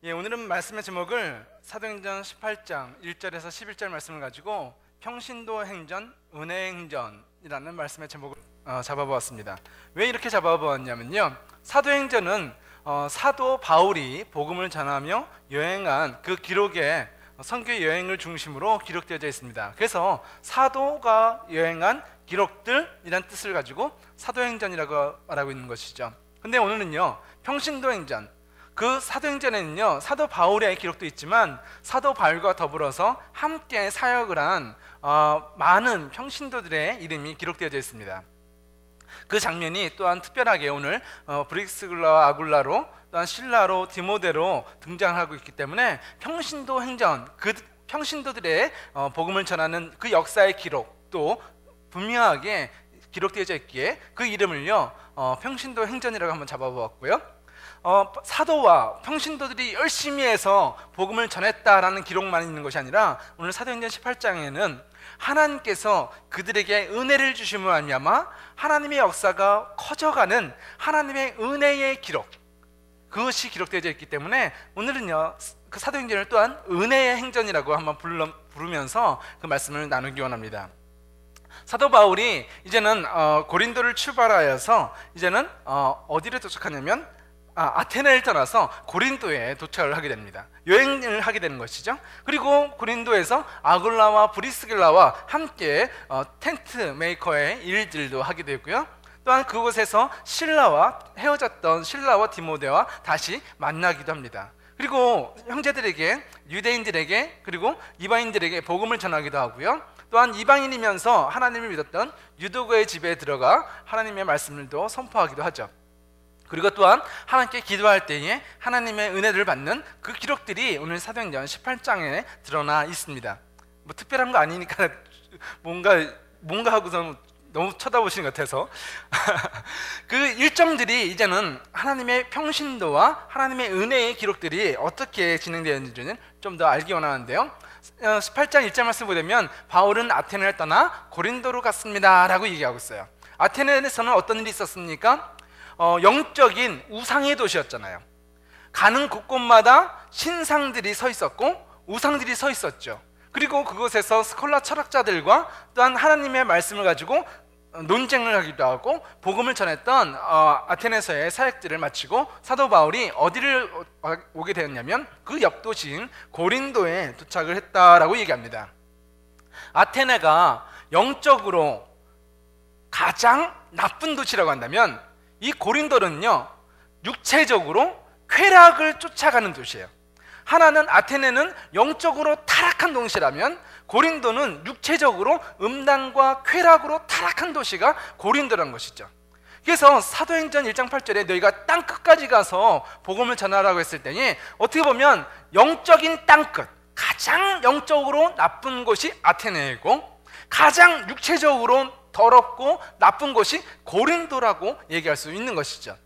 오늘은 말씀의 제목을 사도행전 18장 1절에서 11절 말씀을 가지고 평신도 행전, 은혜 행전이라는 말씀의 제목을 잡아보았습니다. 왜 이렇게 잡아보았냐면요, 사도행전은 사도 바울이 복음을 전하며 여행한 그 기록에 선교 여행을 중심으로 기록되어져 있습니다. 그래서 사도가 여행한 기록들이란 뜻을 가지고 사도행전이라고 말하고 있는 것이죠. 근데 오늘은요, 평신도 행전, 그 사도행전에는요, 사도 바울의 기록도 있지만 사도 바울과 더불어서 함께 사역을 한 많은 평신도들의 이름이 기록되어져 있습니다. 그 장면이 또한 특별하게 오늘 브리스글라와 아굴라로, 또한 실라로, 디모데로 등장하고 있기 때문에 평신도 행전, 그 평신도들의 복음을 전하는 그 역사의 기록도 분명하게 기록되어져 있기에 그 이름을요, 평신도 행전이라고 한번 잡아보았고요. 사도와 평신도들이 열심히 해서 복음을 전했다라는 기록만 있는 것이 아니라 오늘 사도행전 18장에는 하나님께서 그들에게 은혜를 주심으로 말미암아 하나님의 역사가 커져가는 하나님의 은혜의 기록, 그것이 기록되어져 있기 때문에 오늘은요, 그 사도행전을 또한 은혜의 행전이라고 한번 부르면서 그 말씀을 나누기 원합니다. 사도 바울이 이제는 고린도를 출발하여서 이제는 어디를 도착하냐면 아테네를 떠나서 고린도에 도착을 하게 됩니다. 여행을 하게 되는 것이죠. 그리고 고린도에서 아굴라와 브리스길라와 함께 텐트 메이커의 일들도 하게 되고요. 또한 그곳에서 헤어졌던 신라와 디모데와 다시 만나기도 합니다. 그리고 형제들에게, 유대인들에게, 그리고 이방인들에게 복음을 전하기도 하고요. 또한 이방인이면서 하나님을 믿었던 유도거의 집에 들어가 하나님의 말씀을도 선포하기도 하죠. 그리고 또한 하나님께 기도할 때에 하나님의 은혜를 받는 그 기록들이 오늘 사도행전 18장에 드러나 있습니다. 뭐 특별한 거 아니니까 뭔가 하고서 너무 쳐다보시는 것 같아서 그 일정들이 이제는 하나님의 평신도와 하나님의 은혜의 기록들이 어떻게 진행되었는지는 좀 더 알기 원하는데요, 18장 1절 말씀 보면 바울은 아테네를 떠나 고린도로 갔습니다 라고 얘기하고 있어요. 아테네에서는 어떤 일이 있었습니까? 영적인 우상의 도시였잖아요. 가는 곳곳마다 신상들이 서 있었고 우상들이 서 있었죠. 그리고 그곳에서 스콜라 철학자들과 또한 하나님의 말씀을 가지고 논쟁을 하기도 하고 복음을 전했던 아테네에서의 사역들을 마치고 사도 바울이 어디를 오게 되었냐면 그 옆 도시인 고린도에 도착을 했다라고 얘기합니다. 아테네가 영적으로 가장 나쁜 도시라고 한다면 이 고린도는요, 육체적으로 쾌락을 쫓아가는 도시예요. 하나는 아테네는 영적으로 타락한 도시라면 고린도는 육체적으로 음란과 쾌락으로 타락한 도시가 고린도라는 것이죠. 그래서 사도행전 1장 8절에 너희가 땅끝까지 가서 복음을 전하라고 했을 때니 어떻게 보면 영적인 땅끝, 가장 영적으로 나쁜 곳이 아테네이고 가장 육체적으로 더럽고 나쁜 곳이 고린도라고 얘기할 수 있는 것이죠.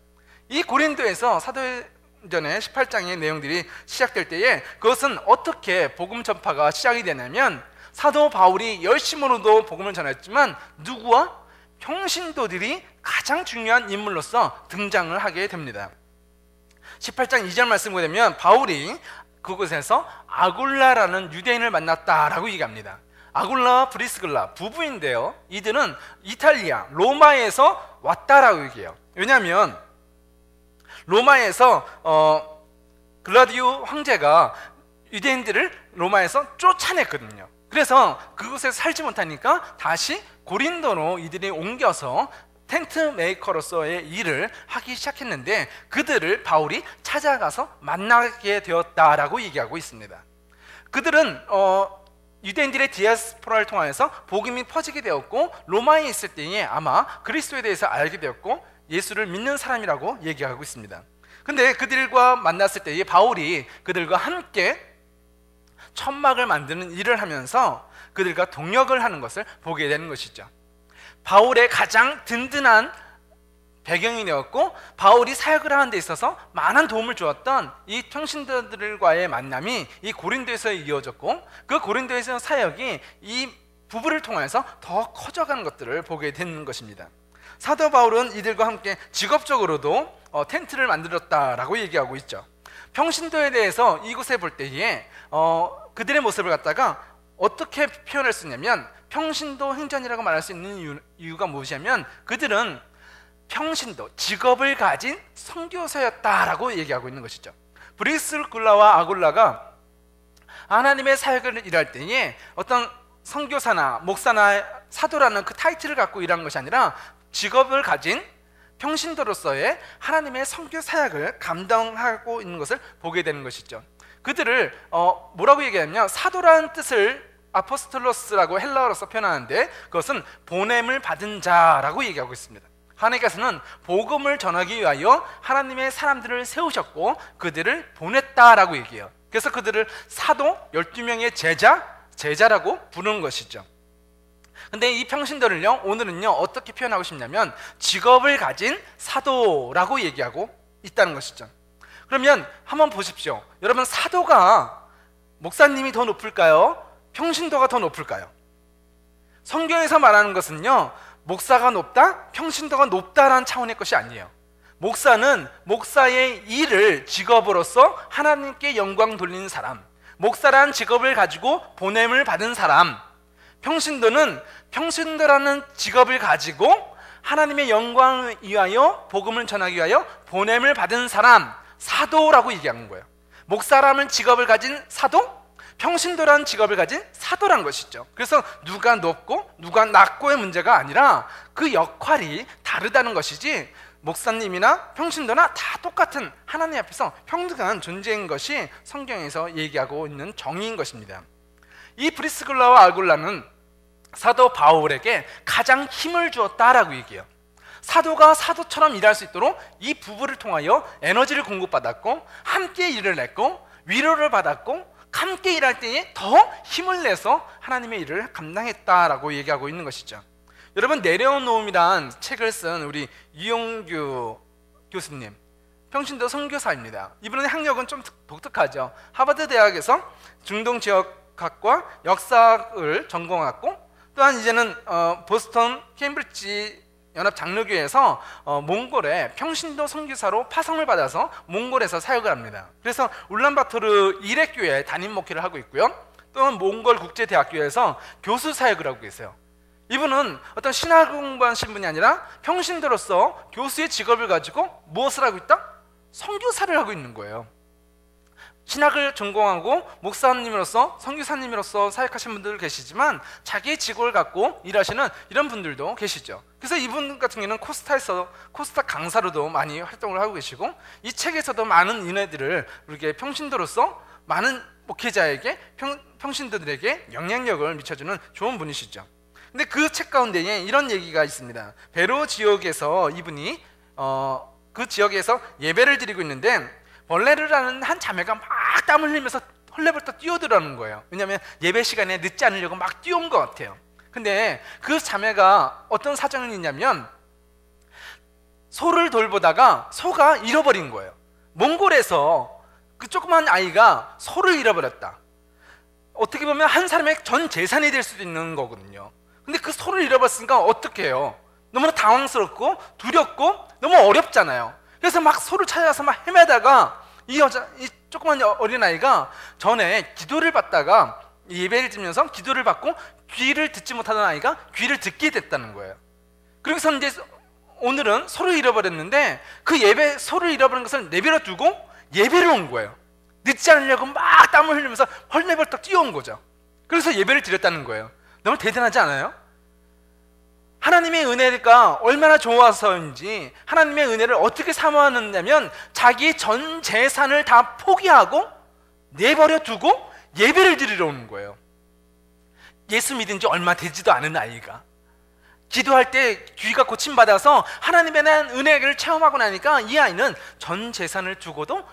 이 고린도에서 사도행전의 18장의 내용들이 시작될 때에 그것은 어떻게 복음 전파가 시작이 되냐면 사도 바울이 열심으로도 복음을 전했지만 누구와? 평신도들이 가장 중요한 인물로서 등장을 하게 됩니다. 18장 2절 말씀 보면 바울이 그곳에서 아굴라라는 유대인을 만났다라고 얘기합니다. 아굴라와 브리스글라 부부인데요, 이들은 이탈리아 로마에서 왔다라고 얘기해요. 왜냐하면 로마에서 글라디오 황제가 유대인들을 로마에서 쫓아냈거든요. 그래서 그곳에서 살지 못하니까 다시 고린도로 이들이 옮겨서 텐트 메이커로서의 일을 하기 시작했는데 그들을 바울이 찾아가서 만나게 되었다라고 얘기하고 있습니다. 그들은 유대인들의 디아스포라를 통해서 복음이 퍼지게 되었고 로마에 있을 때에 아마 그리스도에 대해서 알게 되었고 예수를 믿는 사람이라고 얘기하고 있습니다. 근데 그들과 만났을 때에 바울이 그들과 함께 천막을 만드는 일을 하면서 그들과 동역을 하는 것을 보게 되는 것이죠. 바울의 가장 든든한 배경이 되었고 바울이 사역을 하는 데 있어서 많은 도움을 주었던 이 평신도들과의 만남이 이 고린도에서 이어졌고 그 고린도에서 사역이 이 부부를 통해서 더 커져가는 것들을 보게 되는 것입니다. 사도 바울은 이들과 함께 직업적으로도 텐트를 만들었다라고 얘기하고 있죠. 평신도에 대해서 이곳에 볼 때에 그들의 모습을 갖다가 어떻게 표현할 수 있냐면 평신도 행전이라고 말할 수 있는 이유가 무엇이냐면 그들은 평신도, 직업을 가진 선교사였다라고 얘기하고 있는 것이죠. 브리스굴라와 아굴라가 하나님의 사역을 일할 때에 어떤 선교사나 목사나 사도라는 그 타이틀을 갖고 일한 것이 아니라 직업을 가진 평신도로서의 하나님의 선교 사역을 감당하고 있는 것을 보게 되는 것이죠. 그들을 뭐라고 얘기하냐면 사도라는 뜻을 아포스톨로스라고 헬라어로서 표현하는데 그것은 보냄을 받은 자라고 얘기하고 있습니다. 하나님께서는 복음을 전하기 위하여 하나님의 사람들을 세우셨고 그들을 보냈다라고 얘기해요. 그래서 그들을 사도 12명의 제자라고 부르는 것이죠. 근데 이 평신도를요 오늘은요 어떻게 표현하고 싶냐면 직업을 가진 사도라고 얘기하고 있다는 것이죠. 그러면 한번 보십시오. 여러분, 사도가 목사님이 더 높을까요? 평신도가 더 높을까요? 성경에서 말하는 것은요 목사가 높다, 평신도가 높다라는 차원의 것이 아니에요. 목사는 목사의 일을 직업으로서 하나님께 영광 돌리는 사람, 목사라는 직업을 가지고 보냄을 받은 사람, 평신도는 평신도라는 직업을 가지고 하나님의 영광을 위하여 복음을 전하기 위하여 보냄을 받은 사람, 사도라고 얘기하는 거예요. 목사라는 직업을 가진 사도, 평신도라는 직업을 가진 사도란 것이죠. 그래서 누가 높고 누가 낮고의 문제가 아니라 그 역할이 다르다는 것이지 목사님이나 평신도나 다 똑같은 하나님 앞에서 평등한 존재인 것이 성경에서 얘기하고 있는 정의인 것입니다. 이 브리스글라와 아굴라는 사도 바울에게 가장 힘을 주었다라고 얘기해요. 사도가 사도처럼 일할 수 있도록 이 부부를 통하여 에너지를 공급받았고 함께 일을 했고 위로를 받았고 함께 일할 때에 더 힘을 내서 하나님의 일을 감당했다라고 얘기하고 있는 것이죠. 여러분, 내려온 놓음이란 책을 쓴 우리 이용규 교수님, 평신도 선교사입니다. 이분의 학력은 좀 독특하죠. 하버드 대학에서 중동 지역학과 역사를 전공했고 또한 이제는 보스턴 케임브리지 연합 장로교회에서 몽골에 평신도 선교사로 파송을 받아서 몽골에서 사역을 합니다. 그래서 울란바토르 이렉교회 담임 목회를 하고 있고요. 또는 몽골 국제대학교에서 교수 사역을 하고 계세요. 이분은 어떤 신학을 공부하신 분이 아니라 평신도로서 교수의 직업을 가지고 무엇을 하고 있다? 선교사를 하고 있는 거예요. 신학을 전공하고 목사님으로서 선교사님으로서 사역하신 분들 계시지만 자기의 직업을 갖고 일하시는 이런 분들도 계시죠. 그래서 이분 같은 경우는 코스타 강사로도 많이 활동을 하고 계시고 이 책에서도 많은 은혜들을 우리에게 평신도로서 많은 목회자에게 평신도들에게 영향력을 미쳐주는 좋은 분이시죠. 근데 그 책 가운데에 이런 얘기가 있습니다. 베로 지역에서 이분이 그 지역에서 예배를 드리고 있는데 벌레르라는 한 자매가 막 땀을 흘리면서 헐레벌떡 뛰어들어오는 거예요. 왜냐하면 예배 시간에 늦지 않으려고 막 뛰어온 것 같아요. 근데 그 자매가 어떤 사정이 있냐면 소를 돌보다가 소가 잃어버린 거예요. 몽골에서 그 조그만 아이가 소를 잃어버렸다. 어떻게 보면 한 사람의 전 재산이 될 수도 있는 거거든요. 근데 그 소를 잃어버렸으니까 어떻게 해요? 너무나 당황스럽고 두렵고 너무 어렵잖아요. 그래서 막 소를 찾아서 막 헤매다가 이 조그만 어린아이가 전에 기도를 받다가 예배를 드리면서 기도를 받고 귀를 듣지 못하던 아이가 귀를 듣게 됐다는 거예요. 그래서 이제 오늘은 소를 잃어버렸는데 그 소를 잃어버린 것을 내버려 두고 예배를 온 거예요. 늦지 않으려고 막 땀을 흘리면서 헐레벌떡 뛰어온 거죠. 그래서 예배를 드렸다는 거예요. 너무 대단하지 않아요? 하나님의 은혜가 얼마나 좋아서인지 하나님의 은혜를 어떻게 사모하느냐면 자기 전 재산을 다 포기하고 내버려 두고 예배를 드리러 오는 거예요. 예수 믿은 지 얼마 되지도 않은 아이가 기도할 때 귀가 고침받아서 하나님에 대한 은혜를 체험하고 나니까 이 아이는 전 재산을 두고도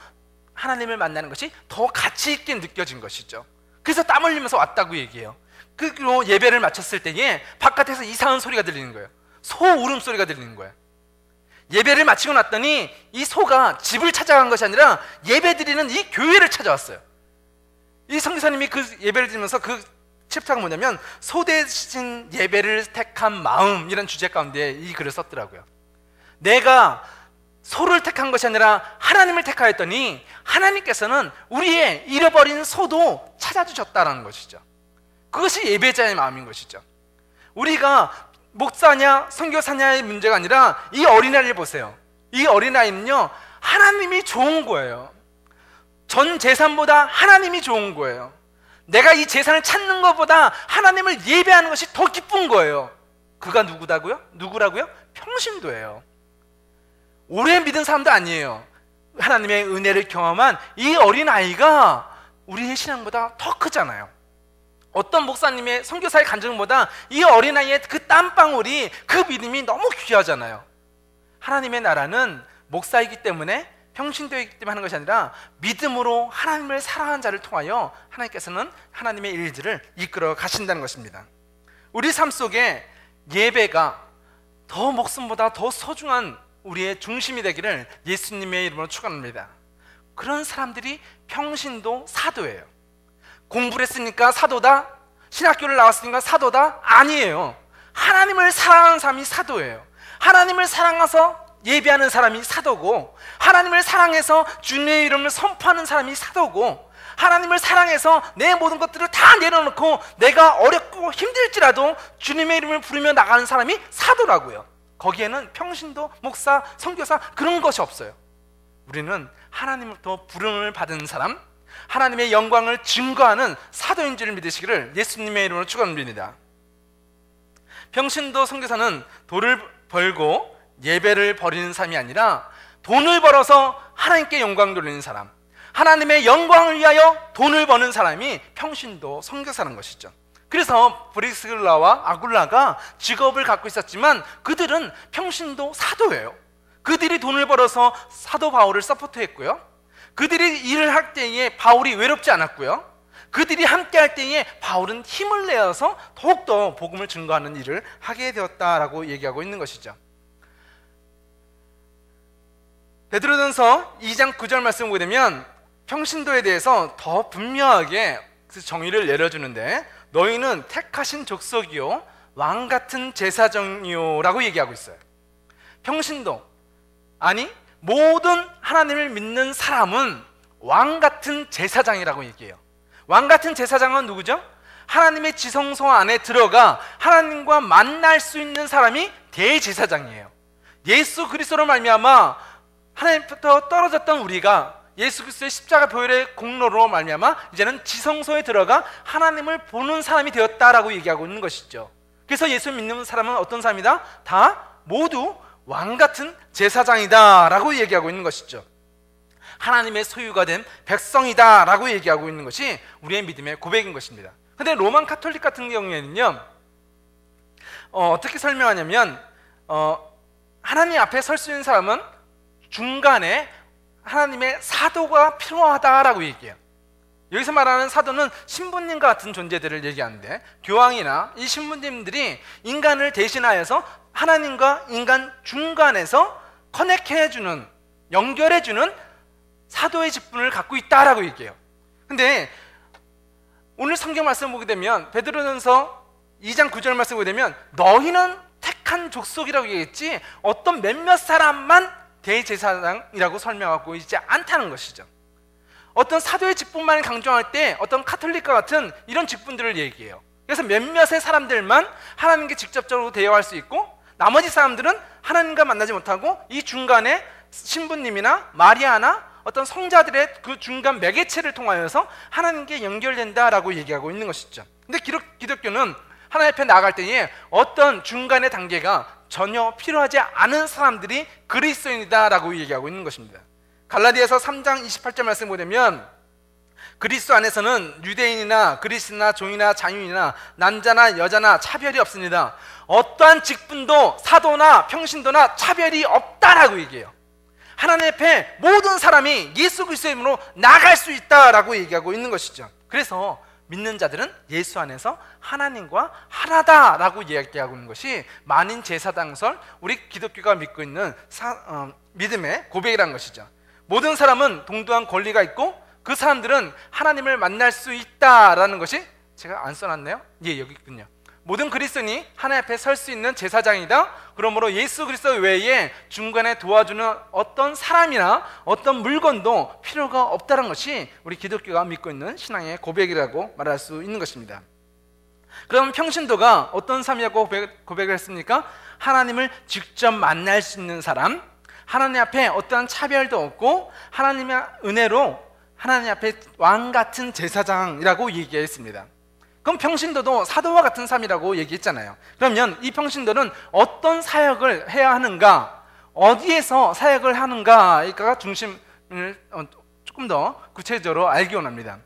하나님을 만나는 것이 더 가치 있게 느껴진 것이죠. 그래서 땀 흘리면서 왔다고 얘기해요. 그리고 예배를 마쳤을 때에 바깥에서 이상한 소리가 들리는 거예요. 소 울음소리가 들리는 거예요. 예배를 마치고 났더니 이 소가 집을 찾아간 것이 아니라 예배 드리는 이 교회를 찾아왔어요. 이 선교사님이 그 예배를 드리면서 그 챕터가 뭐냐면 소 대신 예배를 택한 마음이라는 주제 가운데 이 글을 썼더라고요. 내가 소를 택한 것이 아니라 하나님을 택하였더니 하나님께서는 우리의 잃어버린 소도 찾아주셨다는 것이죠. 그것이 예배자의 마음인 것이죠. 우리가 목사냐 선교사냐의 문제가 아니라 이 어린아이를 보세요. 이 어린아이는요, 하나님이 좋은 거예요. 전 재산보다 하나님이 좋은 거예요. 내가 이 재산을 찾는 것보다 하나님을 예배하는 것이 더 기쁜 거예요. 그가 누구라고요? 평신도예요. 오래 믿은 사람도 아니에요. 하나님의 은혜를 경험한 이 어린아이가 우리의 신앙보다 더 크잖아요. 어떤 목사님의 선교사의 간증보다 이 어린아이의 그 땀방울이, 그 믿음이 너무 귀하잖아요. 하나님의 나라는 목사이기 때문에, 평신도이기 때문에 하는 것이 아니라 믿음으로 하나님을 사랑하는 자를 통하여 하나님께서는 하나님의 일들을 이끌어 가신다는 것입니다. 우리 삶 속에 예배가 더 목숨보다 더 소중한 우리의 중심이 되기를 예수님의 이름으로 축원합니다. 그런 사람들이 평신도 사도예요. 공부를 했으니까 사도다? 신학교를 나왔으니까 사도다? 아니에요. 하나님을 사랑하는 사람이 사도예요. 하나님을 사랑해서 예배하는 사람이 사도고, 하나님을 사랑해서 주님의 이름을 선포하는 사람이 사도고, 하나님을 사랑해서 내 모든 것들을 다 내려놓고 내가 어렵고 힘들지라도 주님의 이름을 부르며 나가는 사람이 사도라고요. 거기에는 평신도, 목사, 선교사 그런 것이 없어요. 우리는 하나님으로부터 부름을 받은 사람, 하나님의 영광을 증거하는 사도인 줄 믿으시기를 예수님의 이름으로 축원드립니다. 평신도 선교사는 돈을 벌고 예배를 버리는 사람이 아니라 돈을 벌어서 하나님께 영광 돌리는 사람, 하나님의 영광을 위하여 돈을 버는 사람이 평신도 선교사라는 것이죠. 그래서 브리스길라와 아굴라가 직업을 갖고 있었지만 그들은 평신도 사도예요. 그들이 돈을 벌어서 사도 바울을 서포트했고요, 그들이 일을 할 때에 바울이 외롭지 않았고요, 그들이 함께 할 때에 바울은 힘을 내어서 더욱더 복음을 증거하는 일을 하게 되었다라고 얘기하고 있는 것이죠. 베드로전서 2장 9절 말씀 보게 되면 평신도에 대해서 더 분명하게 정의를 내려주는데, 너희는 택하신 족속이요 왕같은 제사장이요 라고 얘기하고 있어요. 평신도, 아니 모든 하나님을 믿는 사람은 왕같은 제사장이라고 얘기해요. 왕같은 제사장은 누구죠? 하나님의 지성소 안에 들어가 하나님과 만날 수 있는 사람이 대제사장이에요. 예수 그리스도로 말미암아 하나님부터 떨어졌던 우리가 예수 그리스도의 십자가 보혈의 공로로 말미암아 이제는 지성소에 들어가 하나님을 보는 사람이 되었다라고 얘기하고 있는 것이죠. 그래서 예수 믿는 사람은 어떤 사람이다? 다 모두 왕같은 제사장이다 라고 얘기하고 있는 것이죠. 하나님의 소유가 된 백성이다 라고 얘기하고 있는 것이 우리의 믿음의 고백인 것입니다. 근데 로만 카톨릭 같은 경우에는요, 어떻게 설명하냐면 하나님 앞에 설 수 있는 사람은 중간에 하나님의 사도가 필요하다라고 얘기해요. 여기서 말하는 사도는 신부님과 같은 존재들을 얘기하는데, 교황이나 이 신부님들이 인간을 대신하여서 하나님과 인간 중간에서 커넥트해주는, 연결해주는 사도의 직분을 갖고 있다라고 얘기해요. 근데 오늘 성경 말씀 보게 되면 베드로전서 2장 9절 말씀 보게 되면 너희는 택한 족속이라고 얘기했지 어떤 몇몇 사람만 대제사장이라고 설명하고 있지 않다는 것이죠. 어떤 사도의 직분만을 강조할 때 어떤 카톨릭과 같은 이런 직분들을 얘기해요. 그래서 몇몇의 사람들만 하나님께 직접적으로 대화할 수 있고, 나머지 사람들은 하나님과 만나지 못하고 이 중간에 신부님이나 마리아나 어떤 성자들의 그 중간 매개체를 통하여서 하나님께 연결된다라고 얘기하고 있는 것이죠. 근데 기독교는 하나님 앞에 나아갈 때에 어떤 중간의 단계가 전혀 필요하지 않은 사람들이 그리스도인이다라고 얘기하고 있는 것입니다. 갈라디아서 3장 28절 말씀 보면 그리스도 안에서는 유대인이나 그리스나 종이나 자유인이나 남자나 여자나 차별이 없습니다. 어떠한 직분도 사도나 평신도나 차별이 없다라고 얘기해요. 하나님 앞에 모든 사람이 예수 그리스도의 이름으로 나갈 수 있다라고 얘기하고 있는 것이죠. 그래서 믿는 자들은 예수 안에서 하나님과 하나다라고 얘기하고 있는 것이 만인 제사장설, 우리 기독교가 믿고 있는 믿음의 고백이라는 것이죠. 모든 사람은 동등한 권리가 있고 그 사람들은 하나님을 만날 수 있다라는 것이, 제가 안 써놨네요. 예, 여기 있군요. 모든 그리스도인이 하나님 앞에 설 수 있는 제사장이다. 그러므로 예수 그리스도 외에 중간에 도와주는 어떤 사람이나 어떤 물건도 필요가 없다는 것이 우리 기독교가 믿고 있는 신앙의 고백이라고 말할 수 있는 것입니다. 그럼 평신도가 어떤 삶이라고 고백을 했습니까? 하나님을 직접 만날 수 있는 사람, 하나님 앞에 어떠한 차별도 없고 하나님의 은혜로 하나님 앞에 왕 같은 제사장이라고 얘기했습니다. 그럼 평신도도 사도와 같은 삶이라고 얘기했잖아요. 그러면 이 평신도는 어떤 사역을 해야 하는가, 어디에서 사역을 하는가가 중심을 조금 더 구체적으로 알기 원합니다.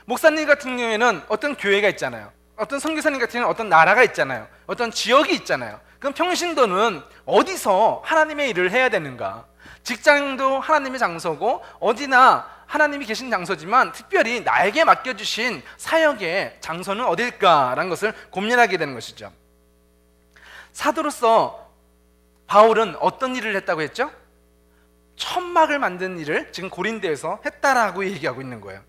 목사님 같은 경우에는 어떤 교회가 있잖아요. 어떤 선교사님 같은 경우는 어떤 나라가 있잖아요. 어떤 지역이 있잖아요. 그럼 평신도는 어디서 하나님의 일을 해야 되는가? 직장도 하나님의 장소고 어디나 하나님이 계신 장소지만 특별히 나에게 맡겨주신 사역의 장소는 어딜까라는 것을 고민하게 되는 것이죠. 사도로서 바울은 어떤 일을 했다고 했죠? 천막을 만든 일을 지금 고린도에서 했다라고 얘기하고 있는 거예요.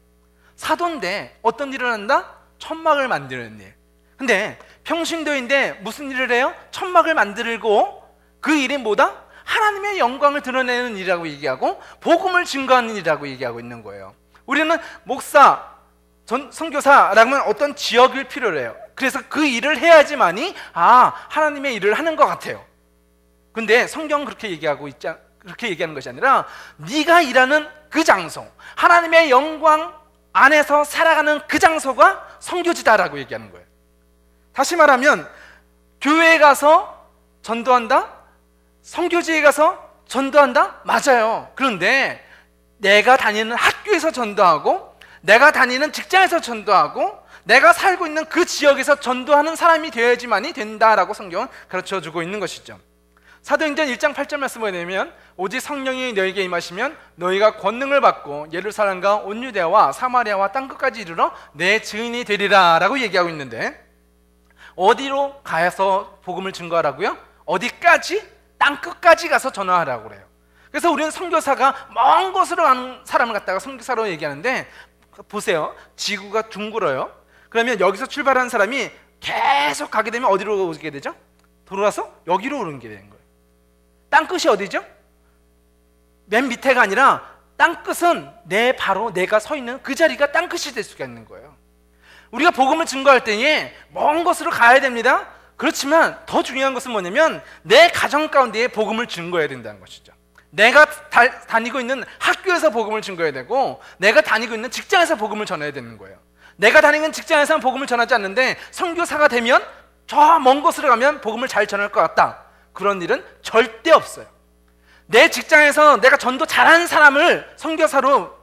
사도인데 어떤 일을 한다? 천막을 만드는 일. 근데 평신도인데 무슨 일을 해요? 천막을 만들고 그 일이 뭐다? 하나님의 영광을 드러내는 일이라고 얘기하고 복음을 증거하는 일이라고 얘기하고 있는 거예요. 우리는 목사, 선교사라면 어떤 지역을 필요로 해요. 그래서 그 일을 해야지만이 하나님의 일을 하는 것 같아요. 근데 성경은 그렇게 얘기하는 것이 아니라 네가 일하는 그 장소, 하나님의 영광 안에서 살아가는 그 장소가 선교지다라고 얘기하는 거예요. 다시 말하면 교회에 가서 전도한다? 선교지에 가서 전도한다? 맞아요. 그런데 내가 다니는 학교에서 전도하고 내가 다니는 직장에서 전도하고 내가 살고 있는 그 지역에서 전도하는 사람이 되어야지만이 된다라고 성경은 가르쳐주고 있는 것이죠. 사도행전 1장 8절 말씀을 보면 오직 성령이 너희에게 임하시면 너희가 권능을 받고 예루살렘과 온 유대와 사마리아와 땅끝까지 이르러 내 증인이 되리라 라고 얘기하고 있는데 어디로 가서 복음을 증거하라고요? 어디까지? 땅끝까지 가서 전화하라고 그래요. 그래서 우리는 선교사가 먼 곳으로 가는 사람을 갖다가 선교사로 얘기하는데 보세요. 지구가 둥글어요. 그러면 여기서 출발하는 사람이 계속 가게 되면 어디로 오게 되죠? 돌아와서 여기로 오는 게 되는 거예요. 땅끝이 어디죠? 맨 밑에가 아니라 땅끝은 바로 내가 서 있는 그 자리가 땅끝이 될 수가 있는 거예요. 우리가 복음을 증거할 때에 먼 곳으로 가야 됩니다. 그렇지만 더 중요한 것은 뭐냐면 내 가정 가운데에 복음을 증거해야 된다는 것이죠. 내가 다니고 있는 학교에서 복음을 증거해야 되고 내가 다니고 있는 직장에서 복음을 전해야 되는 거예요. 내가 다니는 직장에서는 복음을 전하지 않는데 선교사가 되면 저 먼 곳으로 가면 복음을 잘 전할 것 같다. 그런 일은 절대 없어요. 내 직장에서 내가 전도 잘하는 사람을 선교사로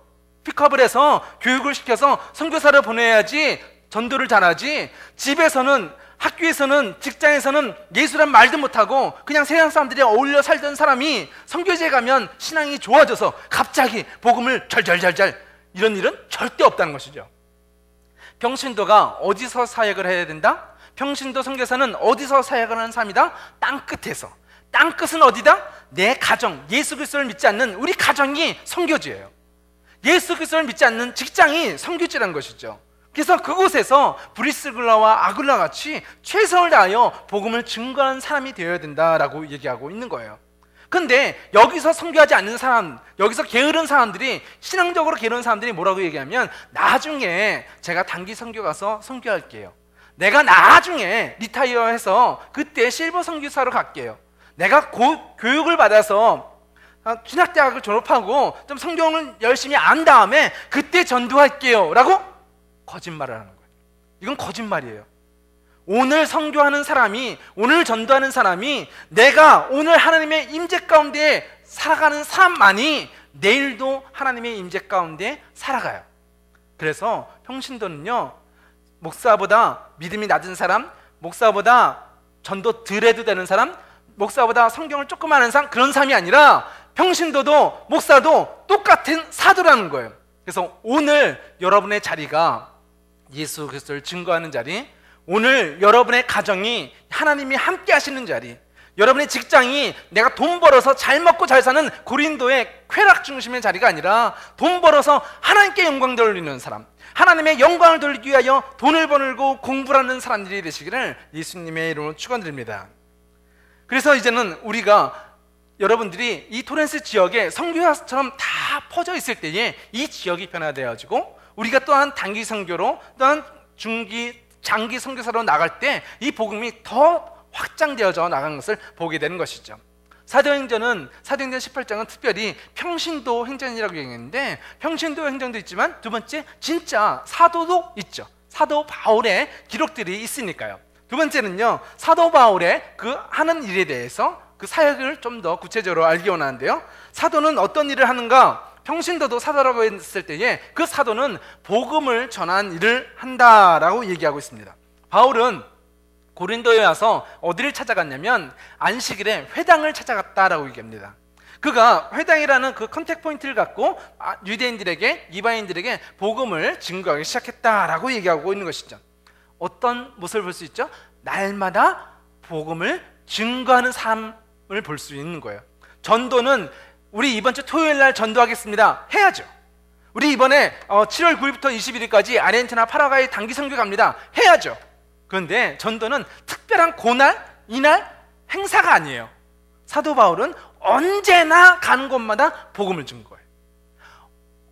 픽업을 해서 교육을 시켜서 선교사를 보내야지 전도를 잘하지, 집에서는 학교에서는 직장에서는 예수란 말도 못하고 그냥 세상 사람들이 어울려 살던 사람이 선교지에 가면 신앙이 좋아져서 갑자기 복음을 절절절절 이런 일은 절대 없다는 것이죠. 평신도가 어디서 사역을 해야 된다? 평신도 선교사는 어디서 사역을 하는 삶이다? 땅끝에서. 땅끝은 어디다? 내 가정, 예수 그리스도를 믿지 않는 우리 가정이 선교지예요. 예수 그리스도를 믿지 않는 직장이 선교지라는 것이죠. 그래서 그곳에서 브리스글라와 아굴라 같이 최선을 다하여 복음을 증거하는 사람이 되어야 된다라고 얘기하고 있는 거예요. 근데 여기서 선교하지 않는 사람, 여기서 게으른 사람들이, 신앙적으로 게으른 사람들이 뭐라고 얘기하면 나중에 제가 단기 선교 가서 선교할게요. 내가 나중에 리타이어해서 그때 실버 선교사로 갈게요. 내가 교육을 받아서 신학대학을 졸업하고 좀 성경을 열심히 안 다음에 그때 전도할게요 라고 거짓말을 하는 거예요. 이건 거짓말이에요. 오늘 선교하는 사람이, 오늘 전도하는 사람이 내가 오늘 하나님의 임재 가운데 살아가는 사람만이 내일도 하나님의 임재 가운데 살아가요. 그래서 평신도는요, 목사보다 믿음이 낮은 사람, 목사보다 전도 덜 해도 되는 사람, 목사보다 성경을 조금 아는 사람, 그런 사람이 아니라 평신도도 목사도 똑같은 사도라는 거예요. 그래서 오늘 여러분의 자리가 예수 그리스도를 증거하는 자리, 오늘 여러분의 가정이 하나님이 함께 하시는 자리, 여러분의 직장이 내가 돈 벌어서 잘 먹고 잘 사는 고린도의 쾌락 중심의 자리가 아니라 돈 벌어서 하나님께 영광 돌리는 사람, 하나님의 영광을 돌리기 위하여 돈을 벌고 공부를 하는 사람들이 되시기를 예수님의 이름으로 축원드립니다. 그래서 이제는 우리가 여러분들이 이 토렌스 지역에 선교사처럼 다 퍼져 있을 때에 이 지역이 변화되어지고 우리가 또한 단기 선교로 또한 중기, 장기 선교사로 나갈 때 이 복음이 더 확장되어져 나간 것을 보게 되는 것이죠. 사도행전 18장은 특별히 평신도 행전이라고 얘기했는데 평신도 행전도 있지만 두 번째 진짜 사도도 있죠. 사도 바울의 기록들이 있으니까요. 두 번째는요, 사도 바울의 그 하는 일에 대해서 그 사역을 좀 더 구체적으로 알기 원하는데요. 사도는 어떤 일을 하는가? 평신도도 사도라고 했을 때에 그 사도는 복음을 전한 일을 한다라고 얘기하고 있습니다. 바울은 고린도에 와서 어디를 찾아갔냐면 안식일에 회당을 찾아갔다라고 얘기합니다. 그가 회당이라는 그 컨택 포인트를 갖고 유대인들에게, 이방인들에게 복음을 증거하기 시작했다라고 얘기하고 있는 것이죠. 어떤 모습을 볼 수 있죠? 날마다 복음을 증거하는 삶을 볼 수 있는 거예요. 전도는 우리 이번 주 토요일 날 전도하겠습니다. 해야죠. 우리 이번에 7월 9일부터 21일까지 아르헨티나 파라과이 단기 선교 갑니다. 해야죠. 그런데 전도는 특별한 고날, 이날 행사가 아니에요. 사도 바울은 언제나 가는 곳마다 복음을 준 거예요.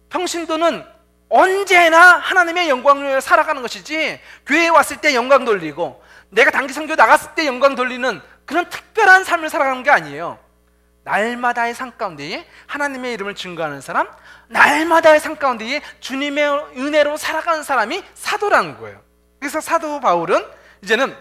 평신도는 언제나 하나님의 영광을 위해 살아가는 것이지 교회에 왔을 때 영광 돌리고 내가 단기 선교 나갔을 때 영광 돌리는 그런 특별한 삶을 살아가는 게 아니에요. 날마다의 삶 가운데에 하나님의 이름을 증거하는 사람, 날마다의 삶 가운데에 주님의 은혜로 살아가는 사람이 사도라는 거예요. 그래서 사도 바울은 이제는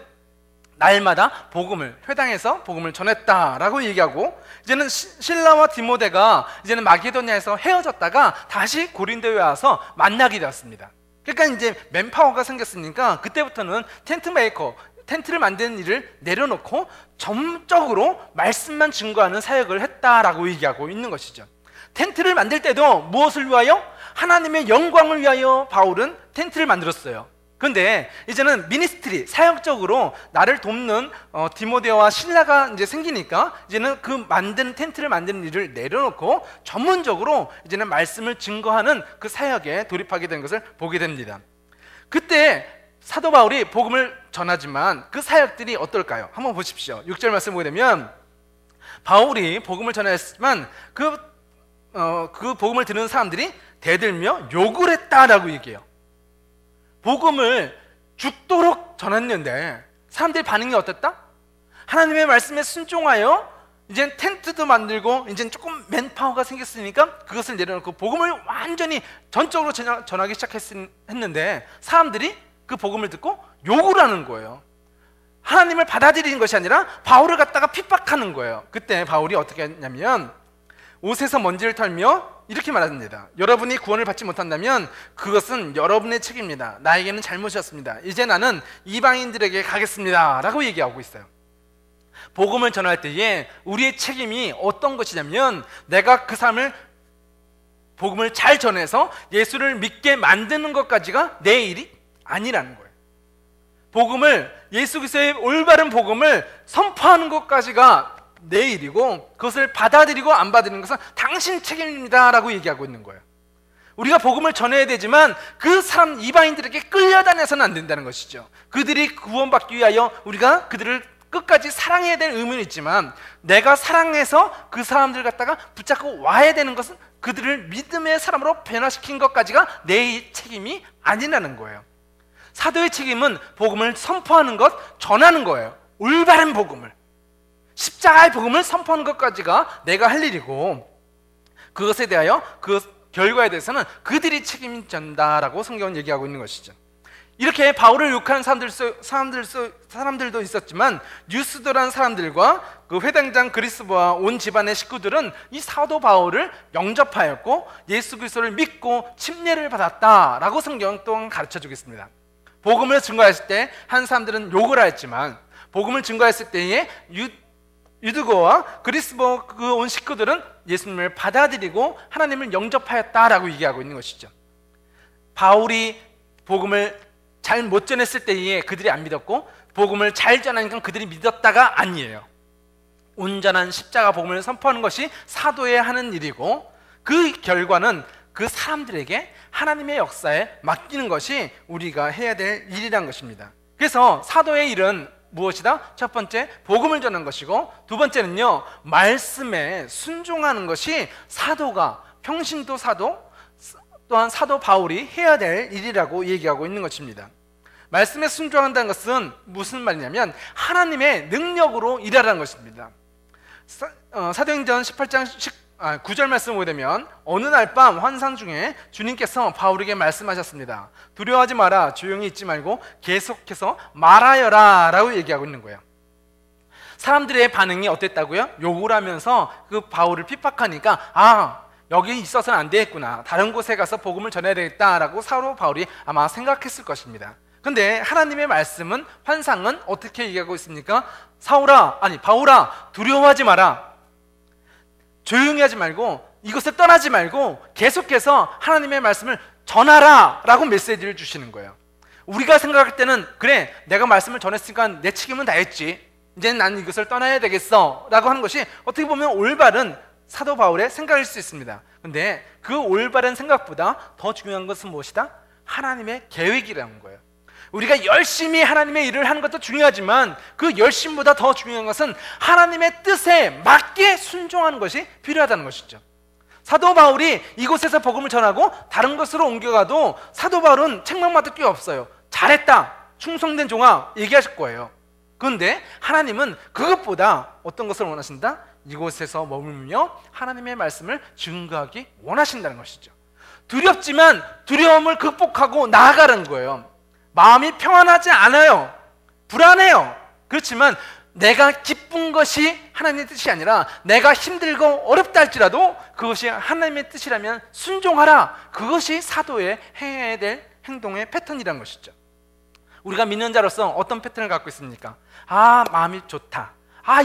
날마다 복음을, 회당에서 복음을 전했다라고 얘기하고, 이제는 실라와 디모데가 이제는 마게도냐에서 헤어졌다가 다시 고린도에 와서 만나게 되었습니다. 그러니까 이제 맨파워가 생겼으니까 그때부터는 텐트 메이커, 텐트를 만드는 일을 내려놓고 전적으로 말씀만 증거하는 사역을 했다라고 얘기하고 있는 것이죠. 텐트를 만들 때도 무엇을 위하여? 하나님의 영광을 위하여 바울은 텐트를 만들었어요. 그런데 이제는 미니스트리, 사역적으로 나를 돕는 디모데와 실라가 이제 생기니까 이제는 그 만든 텐트를 만드는 일을 내려놓고 전문적으로 이제는 말씀을 증거하는 그 사역에 돌입하게 된 것을 보게 됩니다. 그때 사도 바울이 복음을 전하지만 그 사역들이 어떨까요? 한번 보십시오. 6절 말씀 보게 되면 바울이 복음을 전했지만 그 복음을 듣는 사람들이 대들며 욕을 했다라고 얘기해요. 복음을 죽도록 전했는데 사람들의 반응이 어땠다? 하나님의 말씀에 순종하여 이제 텐트도 만들고 이제 조금 맨파워가 생겼으니까 그것을 내려놓고 복음을 완전히 전적으로 전하기 시작했는데 사람들이 그 복음을 듣고 욕을 하는 거예요. 하나님을 받아들이는 것이 아니라 바울을 갖다가 핍박하는 거예요. 그때 바울이 어떻게 했냐면 옷에서 먼지를 털며 이렇게 말합니다. 여러분이 구원을 받지 못한다면 그것은 여러분의 책임입니다. 나에게는 잘못이었습니다. 이제 나는 이방인들에게 가겠습니다 라고 얘기하고 있어요. 복음을 전할 때에 우리의 책임이 어떤 것이냐면 내가 그 사람을 복음을 잘 전해서 예수를 믿게 만드는 것까지가 내 일이 아니라는 거예요. 복음을, 예수 그리스도의 올바른 복음을 선포하는 것까지가 내 일이고 그것을 받아들이고 안 받아들이는 것은 당신 책임입니다 라고 얘기하고 있는 거예요. 우리가 복음을 전해야 되지만 그 사람 이방인들에게 끌려다녀서는 안 된다는 것이죠. 그들이 구원받기 위하여 우리가 그들을 끝까지 사랑해야 될 의무는 있지만 내가 사랑해서 그 사람들 갖다가 붙잡고 와야 되는 것은 그들을 믿음의 사람으로 변화시킨 것까지가 내 책임이 아니라는 거예요. 사도의 책임은 복음을 선포하는 것, 전하는 거예요. 올바른 복음을, 십자가의 복음을 선포하는 것까지가 내가 할 일이고 그것에 대하여 그 결과에 대해서는 그들이 책임진다라고 성경은 얘기하고 있는 것이죠. 이렇게 바울을 욕하는 사람들도 있었지만 뉴스도라는 사람들과 그 회당장 그리스보와 온 집안의 식구들은 이 사도 바울을 영접하였고 예수 그리스도를 믿고 침례를 받았다라고 성경은 또한 가르쳐 주겠습니다. 복음을 증거했을 때 한 사람들은 욕을 하였지만 복음을 증거했을 때에 유드고와 그리스보 그 온 식구들은 예수님을 받아들이고 하나님을 영접하였다라고 얘기하고 있는 것이죠. 바울이 복음을 잘 못 전했을 때에 그들이 안 믿었고 복음을 잘 전하니까 그들이 믿었다가 아니에요. 온전한 십자가 복음을 선포하는 것이 사도의 하는 일이고, 그 결과는 그 사람들에게 하나님의 역사에 맡기는 것이 우리가 해야 될 일이란 것입니다. 그래서 사도의 일은 무엇이다? 첫 번째, 복음을 전하는 것이고, 두 번째는요, 말씀에 순종하는 것이 사도가, 평신도 사도, 또한 사도 바울이 해야 될 일이라고 얘기하고 있는 것입니다. 말씀에 순종한다는 것은 무슨 말이냐면 하나님의 능력으로 일하라는 것입니다. 사도행전 18장 9절 말씀을 보게 되면, 어느 날 밤 환상 중에 주님께서 바울에게 말씀하셨습니다. 두려워하지 마라, 조용히 있지 말고 계속해서 말하여라 라고 얘기하고 있는 거예요. 사람들의 반응이 어땠다고요? 욕을 하면서 그 바울을 핍박하니까 여기 있어서는 안 되겠구나, 다른 곳에 가서 복음을 전해야 되겠다라고 사도 바울이 아마 생각했을 것입니다. 근데 하나님의 말씀은, 환상은 어떻게 얘기하고 있습니까? 바울아, 두려워하지 마라, 조용히 하지 말고 이곳을 떠나지 말고 계속해서 하나님의 말씀을 전하라 라고 메시지를 주시는 거예요. 우리가 생각할 때는, 그래, 내가 말씀을 전했으니까 내 책임은 다했지, 이제는 난 이것을 떠나야 되겠어 라고 하는 것이 어떻게 보면 올바른 사도 바울의 생각일 수 있습니다. 근데 그 올바른 생각보다 더 중요한 것은 무엇이다? 하나님의 계획이라는 거예요. 우리가 열심히 하나님의 일을 하는 것도 중요하지만 그 열심보다 더 중요한 것은 하나님의 뜻에 맞게 순종하는 것이 필요하다는 것이죠. 사도 바울이 이곳에서 복음을 전하고 다른 곳으로 옮겨가도 사도 바울은 책망받을 게 없어요. 잘했다, 충성된 종아 얘기하실 거예요. 그런데 하나님은 그것보다 어떤 것을 원하신다? 이곳에서 머물며 하나님의 말씀을 증거하기 원하신다는 것이죠. 두렵지만 두려움을 극복하고 나아가는 거예요. 마음이 평안하지 않아요. 불안해요. 그렇지만 내가 기쁜 것이 하나님의 뜻이 아니라 내가 힘들고 어렵다 할지라도 그것이 하나님의 뜻이라면 순종하라. 그것이 사도의 해야 될 행동의 패턴이라는 것이죠. 우리가 믿는 자로서 어떤 패턴을 갖고 있습니까? 마음이 좋다,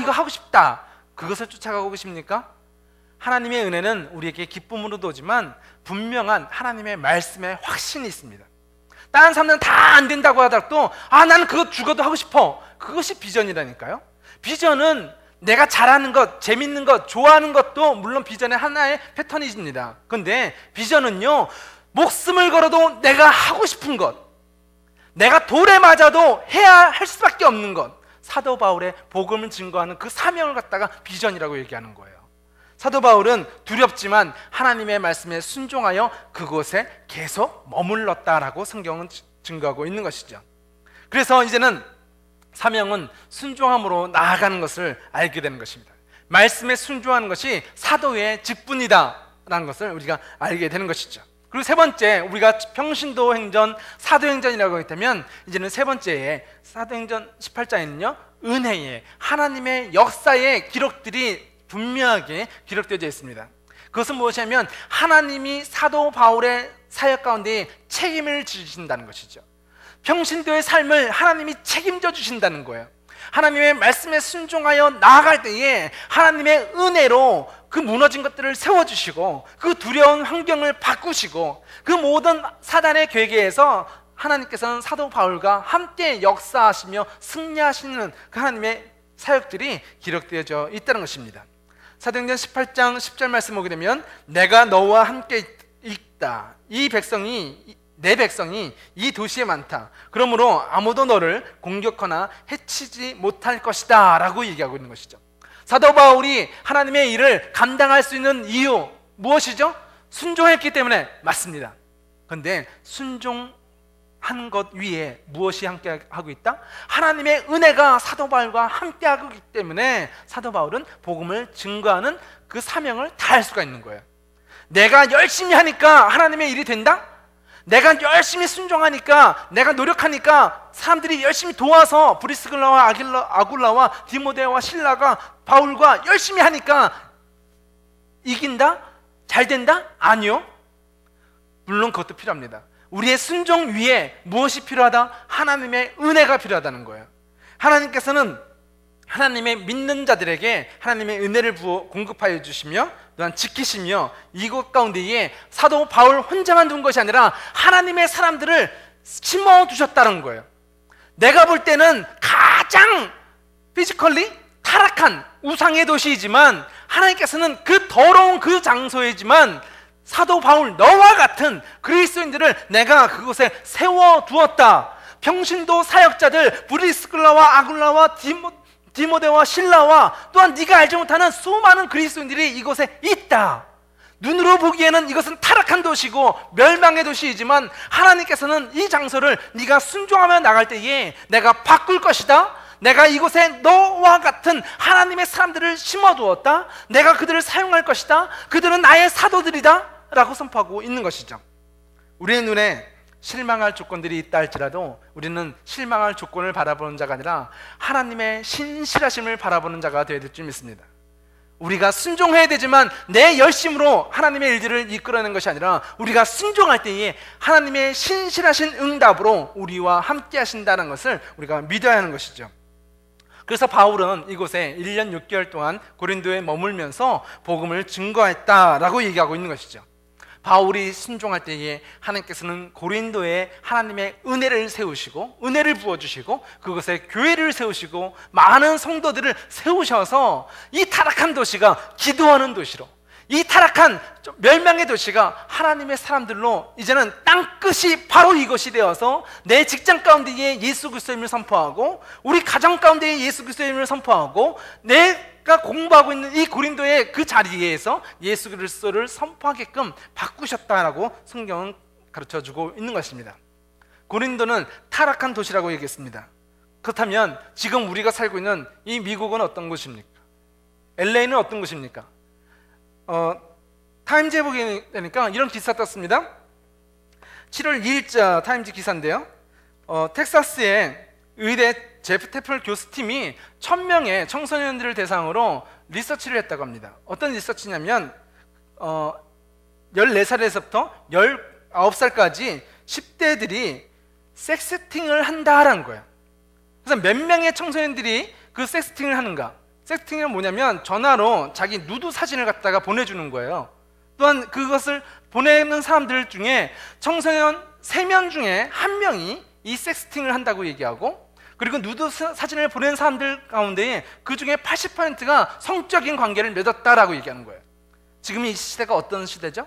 이거 하고 싶다, 그것을 쫓아가고 계십니까? 하나님의 은혜는 우리에게 기쁨으로도 오지만 분명한 하나님의 말씀에 확신이 있습니다. 다른 사람들은 다 안 된다고 하더라도 나는 그거 죽어도 하고 싶어. 그것이 비전이라니까요. 비전은 내가 잘하는 것, 재밌는 것, 좋아하는 것도 물론 비전의 하나의 패턴입니다. 그런데 비전은요, 목숨을 걸어도 내가 하고 싶은 것, 내가 돌에 맞아도 해야 할 수밖에 없는 것, 사도 바울의 복음을 증거하는 그 사명을 갖다가 비전이라고 얘기하는 거예요. 사도 바울은 두렵지만 하나님의 말씀에 순종하여 그곳에 계속 머물렀다라고 성경은 증거하고 있는 것이죠. 그래서 이제는 사명은 순종함으로 나아가는 것을 알게 되는 것입니다. 말씀에 순종하는 것이 사도의 직분이다라는 것을 우리가 알게 되는 것이죠. 그리고 세 번째, 우리가 평신도 행전, 사도행전이라고 하기 때문에 이제는 세 번째에 사도행전 18장에는요 은혜의 하나님의 역사의 기록들이 분명하게 기록되어져 있습니다. 그것은 무엇이냐면 하나님이 사도 바울의 사역 가운데 책임을 지신다는 것이죠. 평신도의 삶을 하나님이 책임져 주신다는 거예요. 하나님의 말씀에 순종하여 나아갈 때에 하나님의 은혜로 그 무너진 것들을 세워주시고 그 두려운 환경을 바꾸시고 그 모든 사단의 괴계에서 하나님께서는 사도 바울과 함께 역사하시며 승리하시는 그 하나님의 사역들이 기록되어져 있다는 것입니다. 사도행전 18장 10절 말씀 보게 되면, 내가 너와 함께 있다, 내 백성이 이 도시에 많다, 그러므로 아무도 너를 공격하거나 해치지 못할 것이다 라고 얘기하고 있는 것이죠. 사도 바울이 하나님의 일을 감당할 수 있는 이유 무엇이죠? 순종했기 때문에 맞습니다. 그런데 순종한 것 위에 무엇이 함께 하고 있다? 하나님의 은혜가 사도 바울과 함께 하고 있기 때문에 사도 바울은 복음을 증거하는 그 사명을 다할 수가 있는 거예요. 내가 열심히 하니까 하나님의 일이 된다? 내가 열심히 순종하니까, 내가 노력하니까 사람들이 열심히 도와서 브리스글라와 아굴라와 디모데와 실라가 바울과 열심히 하니까 이긴다? 잘 된다? 아니요. 물론 그것도 필요합니다. 우리의 순종 위에 무엇이 필요하다? 하나님의 은혜가 필요하다는 거예요. 하나님께서는 하나님의 믿는 자들에게 하나님의 은혜를 부어 공급하여 주시며 또한 지키시며 이곳 가운데에 사도 바울 혼자만 둔 것이 아니라 하나님의 사람들을 심어두셨다는 거예요. 내가 볼 때는 가장 피지컬리 타락한 우상의 도시이지만 하나님께서는 그 더러운 그 장소이지만 사도 바울 너와 같은 그리스도인들을 내가 그곳에 세워두었다. 평신도 사역자들 브리스글라와 아굴라와 디모데와 실라와 또한 네가 알지 못하는 수많은 그리스도인들이 이곳에 있다. 눈으로 보기에는 이것은 타락한 도시고 멸망의 도시이지만 하나님께서는 이 장소를 네가 순종하며 나갈 때에 내가 바꿀 것이다. 내가 이곳에 너와 같은 하나님의 사람들을 심어두었다. 내가 그들을 사용할 것이다. 그들은 나의 사도들이다 라고 선포하고 있는 것이죠. 우리의 눈에 실망할 조건들이 있다 할지라도 우리는 실망할 조건을 바라보는 자가 아니라 하나님의 신실하심을 바라보는 자가 되어야 될 줄 믿습니다. 우리가 순종해야 되지만 내 열심으로 하나님의 일들을 이끌어내는 것이 아니라 우리가 순종할 때에 하나님의 신실하신 응답으로 우리와 함께 하신다는 것을 우리가 믿어야 하는 것이죠. 그래서 바울은 이곳에 1년 6개월 동안 고린도에 머물면서 복음을 증거했다라고 얘기하고 있는 것이죠. 바울이 순종할 때에 하나님께서는 고린도에 하나님의 은혜를 세우시고 은혜를 부어주시고 그곳에 교회를 세우시고 많은 성도들을 세우셔서 이 타락한 도시가 기도하는 도시로, 이 타락한 멸망의 도시가 하나님의 사람들로 이제는 땅끝이 바로 이것이 되어서 내 직장 가운데에 예수 그리스도의 이름을 선포하고 우리 가정 가운데에 예수 그리스도의 이름을 선포하고 내가 공부하고 있는 이 고린도의 그 자리에서 예수 그리스도를 선포하게끔 바꾸셨다라고 성경은 가르쳐주고 있는 것입니다. 고린도는 타락한 도시라고 얘기했습니다. 그렇다면 지금 우리가 살고 있는 이 미국은 어떤 곳입니까? LA는 어떤 곳입니까? 타임즈에 보게 되니까 이런 기사 떴습니다. 7월 2일자 타임즈 기사인데요. 텍사스의 의대 제프 테플 교수팀이 1000명의 청소년들을 대상으로 리서치를 했다고 합니다. 어떤 리서치냐면 14살에서부터 19살까지 10대들이 섹스팅을 한다라는 거예요. 그래서 몇 명의 청소년들이 그 섹스팅을 하는가? 섹스팅은 뭐냐면 전화로 자기 누드 사진을 갖다가 보내주는 거예요. 또한 그것을 보내는 사람들 중에 청소년 3명 중에 1명이 이 섹스팅을 한다고 얘기하고, 그리고 누드 사진을 보낸 사람들 가운데 그 중에 80%가 성적인 관계를 맺었다라고 얘기하는 거예요. 지금 이 시대가 어떤 시대죠?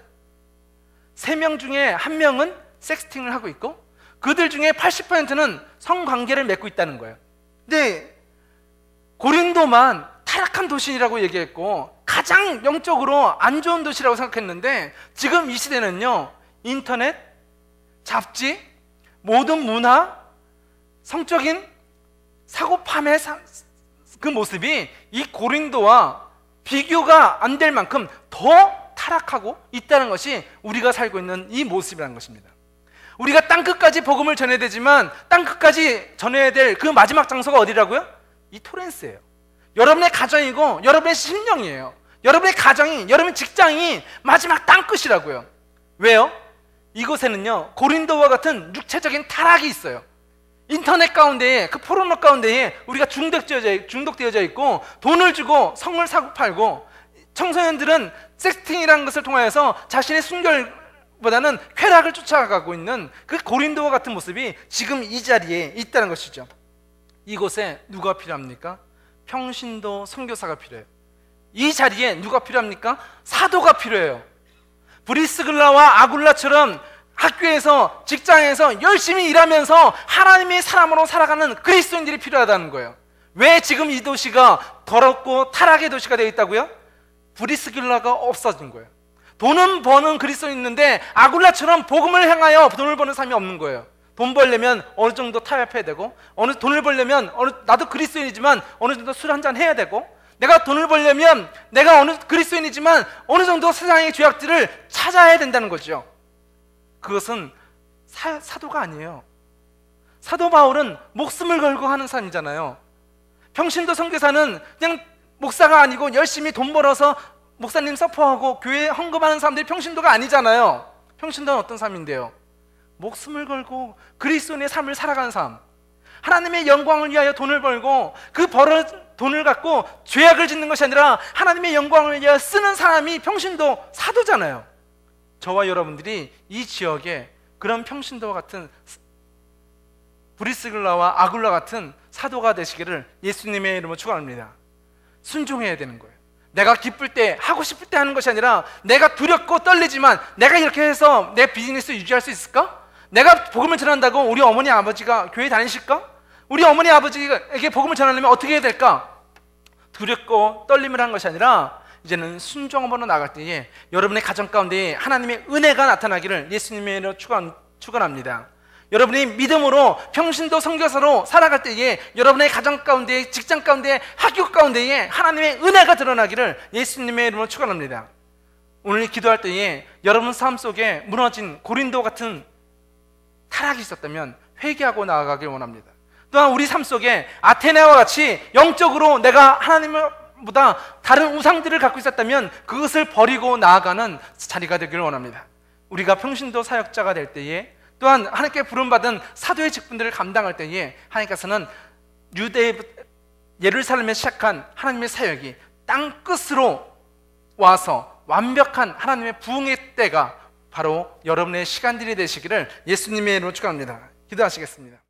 3명 중에 1명은 섹스팅을 하고 있고 그들 중에 80%는 성관계를 맺고 있다는 거예요. 근데 고린도만 타락한 도시라고 얘기했고 가장 영적으로 안 좋은 도시라고 생각했는데 지금 이 시대는요, 인터넷, 잡지, 모든 문화, 성적인 사고팜의 그 모습이 이 고린도와 비교가 안 될 만큼 더 타락하고 있다는 것이 우리가 살고 있는 이 모습이라는 것입니다. 우리가 땅끝까지 복음을 전해야 되지만 땅끝까지 전해야 될 그 마지막 장소가 어디라고요? 이 토렌스예요. 여러분의 가정이고 여러분의 심령이에요. 여러분의 가정이, 여러분의 직장이 마지막 땅끝이라고요. 왜요? 이곳에는요 고린도와 같은 육체적인 타락이 있어요. 인터넷 가운데에, 그 포르노 가운데에 우리가 중독되어져 있고 돈을 주고 성을 사고 팔고, 청소년들은 섹스팅이라는 것을 통하여서 자신의 순결보다는 쾌락을 쫓아가고 있는 그 고린도와 같은 모습이 지금 이 자리에 있다는 것이죠. 이곳에 누가 필요합니까? 평신도 선교사가 필요해요. 이 자리에 누가 필요합니까? 사도가 필요해요. 브리스글라와 아굴라처럼 학교에서, 직장에서 열심히 일하면서 하나님의 사람으로 살아가는 그리스도인들이 필요하다는 거예요. 왜 지금 이 도시가 더럽고 타락의 도시가 되어 있다고요? 브리스글라가 없어진 거예요. 돈은 버는 그리스도인이 있는데 아굴라처럼 복음을 향하여 돈을 버는 사람이 없는 거예요. 돈 벌려면 어느 정도 타협해야 되고, 돈을 벌려면 나도 그리스도인이지만 어느 정도 술 한잔 해야 되고, 내가 돈을 벌려면 내가 어느 그리스도인이지만 어느 정도 세상의 죄악들을 찾아야 된다는 거죠. 그것은 사도가 아니에요. 사도 바울은 목숨을 걸고 하는 사람이잖아요. 평신도 선교사는 그냥 목사가 아니고 열심히 돈 벌어서 목사님 서포하고 교회에 헌금하는 사람들이 평신도가 아니잖아요. 평신도는 어떤 삶인데요? 목숨을 걸고 그리스도인의 삶을 살아가는 삶, 하나님의 영광을 위하여 돈을 벌고 그 벌은 돈을 갖고 죄악을 짓는 것이 아니라 하나님의 영광을 위하여 쓰는 사람이 평신도 사도잖아요. 저와 여러분들이 이 지역에 그런 평신도와 같은, 브리스글라와 아굴라 같은 사도가 되시기를 예수님의 이름으로 축원합니다. 순종해야 되는 거예요. 내가 기쁠 때, 하고 싶을 때 하는 것이 아니라 내가 두렵고 떨리지만 내가 이렇게 해서 내 비즈니스 유지할 수 있을까? 내가 복음을 전한다고 우리 어머니 아버지가 교회 다니실까? 우리 어머니 아버지에게 복음을 전하려면 어떻게 해야 될까? 두렵고 떨림을 한 것이 아니라 이제는 순종으로 나갈 때에 여러분의 가정 가운데 하나님의 은혜가 나타나기를 예수님의 이름으로 축원합니다. 여러분이 믿음으로 평신도 선교사로 살아갈 때에 여러분의 가정 가운데, 직장 가운데, 학교 가운데에 하나님의 은혜가 드러나기를 예수님의 이름으로 축원합니다. 오늘 기도할 때에 여러분 삶 속에 무너진 고린도 같은 타락이 있었다면 회개하고 나아가길 원합니다. 또한 우리 삶 속에 아테네와 같이 영적으로 내가 하나님보다 다른 우상들을 갖고 있었다면 그것을 버리고 나아가는 자리가 되기를 원합니다. 우리가 평신도 사역자가 될 때에 또한 하나님께 부름받은 사도의 직분들을 감당할 때에 하나님께서는 예루살렘에 시작한 하나님의 사역이 땅 끝으로 와서 완벽한 하나님의 부흥의 때가 바로 여러분의 시간들이 되시기를 예수님의 이름으로 축원합니다. 기도하시겠습니다.